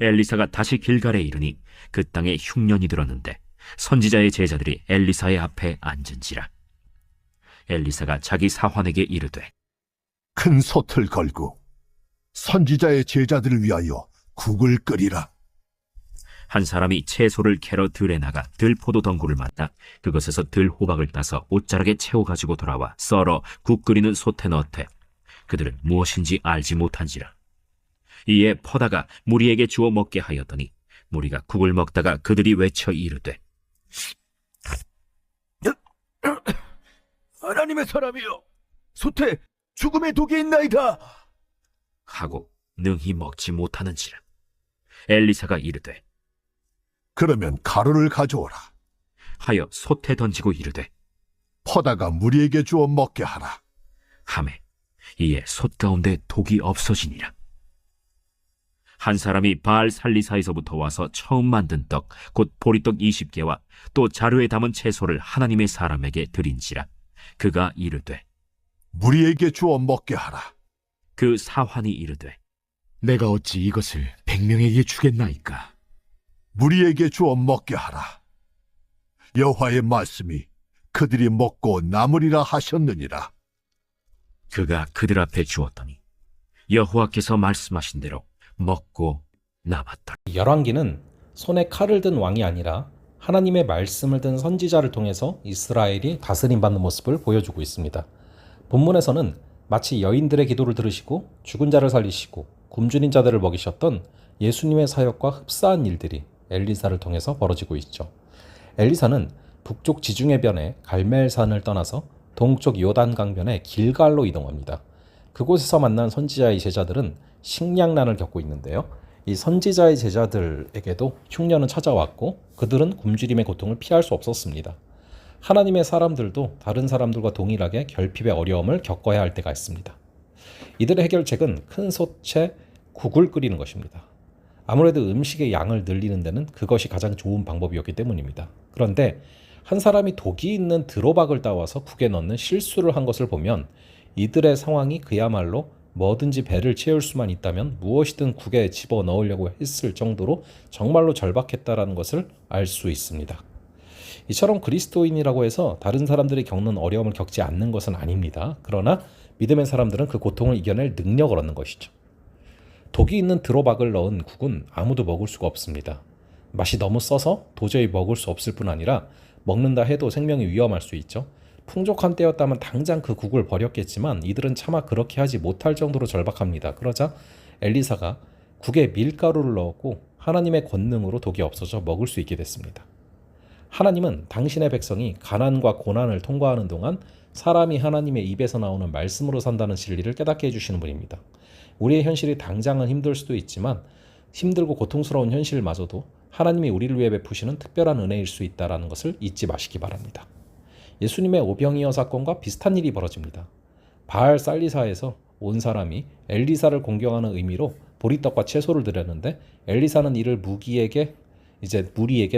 엘리사가 다시 길갈에 이르니 그 땅에 흉년이 들었는데 선지자의 제자들이 엘리사의 앞에 앉은지라. 엘리사가 자기 사환에게 이르되 큰 솥을 걸고 선지자의 제자들을 위하여 국을 끓이라. 한 사람이 채소를 캐러 들에 나가 들포도 덩굴을 만나 그것에서 들호박을 따서 옷자락에 채워 가지고 돌아와 썰어 국 끓이는 솥에 넣되 그들은 무엇인지 알지 못한지라. 이에 퍼다가 무리에게 주어 먹게 하였더니 무리가 국을 먹다가 그들이 외쳐 이르되 하나님의 사람이여, 솥에 죽음의 독이 있나이다 하고 능히 먹지 못하는지라. 엘리사가 이르되 그러면 가루를 가져오라. 하여 솥에 던지고 이르되 퍼다가 무리에게 주어 먹게 하라. 하매 이에 솥 가운데 독이 없어지니라. 한 사람이 바알 살리사에서부터 와서 처음 만든 떡 곧 보리떡 20개와 또 자루에 담은 채소를 하나님의 사람에게 드린지라. 그가 이르되 무리에게 주어 먹게 하라. 그 사환이 이르되 내가 어찌 이것을 100명에게 주겠나이까? 무리에게 주어 먹게 하라. 여호와의 말씀이 그들이 먹고 남으리라 하셨느니라. 그가 그들 앞에 주었더니 여호와께서 말씀하신 대로 먹고 남았더라. 열왕기는 손에 칼을 든 왕이 아니라 하나님의 말씀을 든 선지자를 통해서 이스라엘이 다스림받는 모습을 보여주고 있습니다. 본문에서는 마치 여인들의 기도를 들으시고 죽은 자를 살리시고 굶주린 자들을 먹이셨던 예수님의 사역과 흡사한 일들이 엘리사를 통해서 벌어지고 있죠. 엘리사는 북쪽 지중해 변의 갈멜산을 떠나서 동쪽 요단 강변의 길갈로 이동합니다. 그곳에서 만난 선지자의 제자들은 식량난을 겪고 있는데요. 이 선지자의 제자들에게도 흉년은 찾아왔고 그들은 굶주림의 고통을 피할 수 없었습니다. 하나님의 사람들도 다른 사람들과 동일하게 결핍의 어려움을 겪어야 할 때가 있습니다. 이들의 해결책은 큰 솥에 국을 끓이는 것입니다. 아무래도 음식의 양을 늘리는 데는 그것이 가장 좋은 방법이었기 때문입니다. 그런데 한 사람이 독이 있는 들호박을 따와서 국에 넣는 실수를 한 것을 보면 이들의 상황이 그야말로 뭐든지 배를 채울 수만 있다면 무엇이든 국에 집어넣으려고 했을 정도로 정말로 절박했다라는 것을 알 수 있습니다. 이처럼 그리스도인이라고 해서 다른 사람들이 겪는 어려움을 겪지 않는 것은 아닙니다. 그러나 믿음의 사람들은 그 고통을 이겨낼 능력을 얻는 것이죠. 독이 있는 들호박을 넣은 국은 아무도 먹을 수가 없습니다. 맛이 너무 써서 도저히 먹을 수 없을 뿐 아니라 먹는다 해도 생명이 위험할 수 있죠. 풍족한 때였다면 당장 그 국을 버렸겠지만 이들은 차마 그렇게 하지 못할 정도로 절박합니다. 그러자 엘리사가 국에 밀가루를 넣었고 하나님의 권능으로 독이 없어져 먹을 수 있게 됐습니다. 하나님은 당신의 백성이 가난과 고난을 통과하는 동안 사람이 하나님의 입에서 나오는 말씀으로 산다는 진리를 깨닫게 해주시는 분입니다. 우리의 현실이 당장은 힘들 수도 있지만 힘들고 고통스러운 현실마저도 하나님이 우리를 위해 베푸시는 특별한 은혜일 수 있다는 것을 잊지 마시기 바랍니다. 예수님의 오병이어 사건과 비슷한 일이 벌어집니다. 바알 살리사에서 온 사람이 엘리사를 공경하는 의미로 보리떡과 채소를 드렸는데 엘리사는 이를 무리에게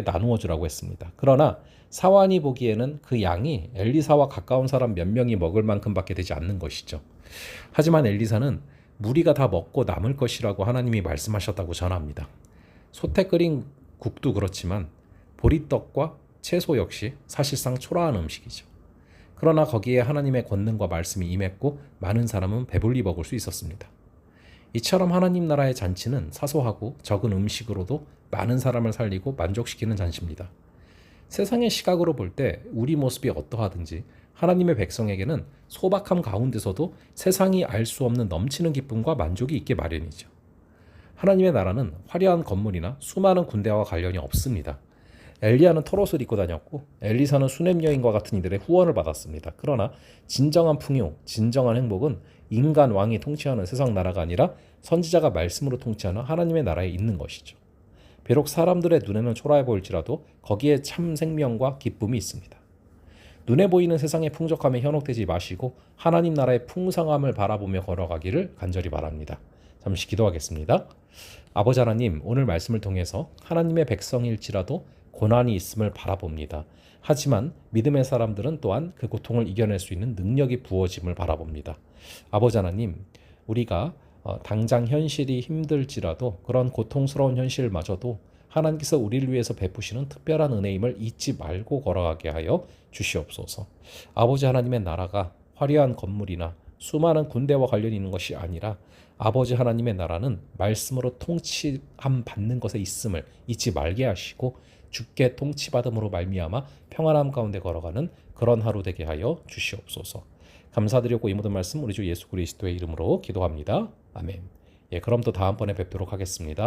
나누어 주라고 했습니다. 그러나 사환이 보기에는 그 양이 엘리사와 가까운 사람 몇 명이 먹을 만큼밖에 되지 않는 것이죠. 하지만 엘리사는 무리가 다 먹고 남을 것이라고 하나님이 말씀하셨다고 전합니다. 솥에 끓인 국도 그렇지만 보리떡과 채소 역시 사실상 초라한 음식이죠. 그러나 거기에 하나님의 권능과 말씀이 임했고 많은 사람은 배불리 먹을 수 있었습니다. 이처럼 하나님 나라의 잔치는 사소하고 적은 음식으로도 많은 사람을 살리고 만족시키는 잔치입니다. 세상의 시각으로 볼 때 우리 모습이 어떠하든지 하나님의 백성에게는 소박함 가운데서도 세상이 알 수 없는 넘치는 기쁨과 만족이 있게 마련이죠. 하나님의 나라는 화려한 건물이나 수많은 군대와 관련이 없습니다. 엘리야는 털옷을 입고 다녔고 엘리사는 수냄 여인과 같은 이들의 후원을 받았습니다. 그러나 진정한 풍요, 진정한 행복은 인간 왕이 통치하는 세상 나라가 아니라 선지자가 말씀으로 통치하는 하나님의 나라에 있는 것이죠. 비록 사람들의 눈에는 초라해 보일지라도 거기에 참 생명과 기쁨이 있습니다. 눈에 보이는 세상의 풍족함에 현혹되지 마시고 하나님 나라의 풍성함을 바라보며 걸어가기를 간절히 바랍니다. 잠시 기도하겠습니다. 아버지 하나님, 오늘 말씀을 통해서 하나님의 백성일지라도 고난이 있음을 바라봅니다. 하지만 믿음의 사람들은 또한 그 고통을 이겨낼 수 있는 능력이 부어짐을 바라봅니다. 아버지 하나님, 우리가 당장 현실이 힘들지라도 그런 고통스러운 현실마저도 하나님께서 우리를 위해서 베푸시는 특별한 은혜임을 잊지 말고 걸어가게 하여 주시옵소서. 아버지 하나님의 나라가 화려한 건물이나 수많은 군대와 관련이 있는 것이 아니라 아버지 하나님의 나라는 말씀으로 통치함 받는 것에 있음을 잊지 말게 하시고 주께 통치받음으로 말미암아 평안함 가운데 걸어가는 그런 하루 되게 하여 주시옵소서. 감사드리고 이 모든 말씀 우리 주 예수 그리스도의 이름으로 기도합니다. 아멘. 그럼 또 다음번에 뵙도록 하겠습니다.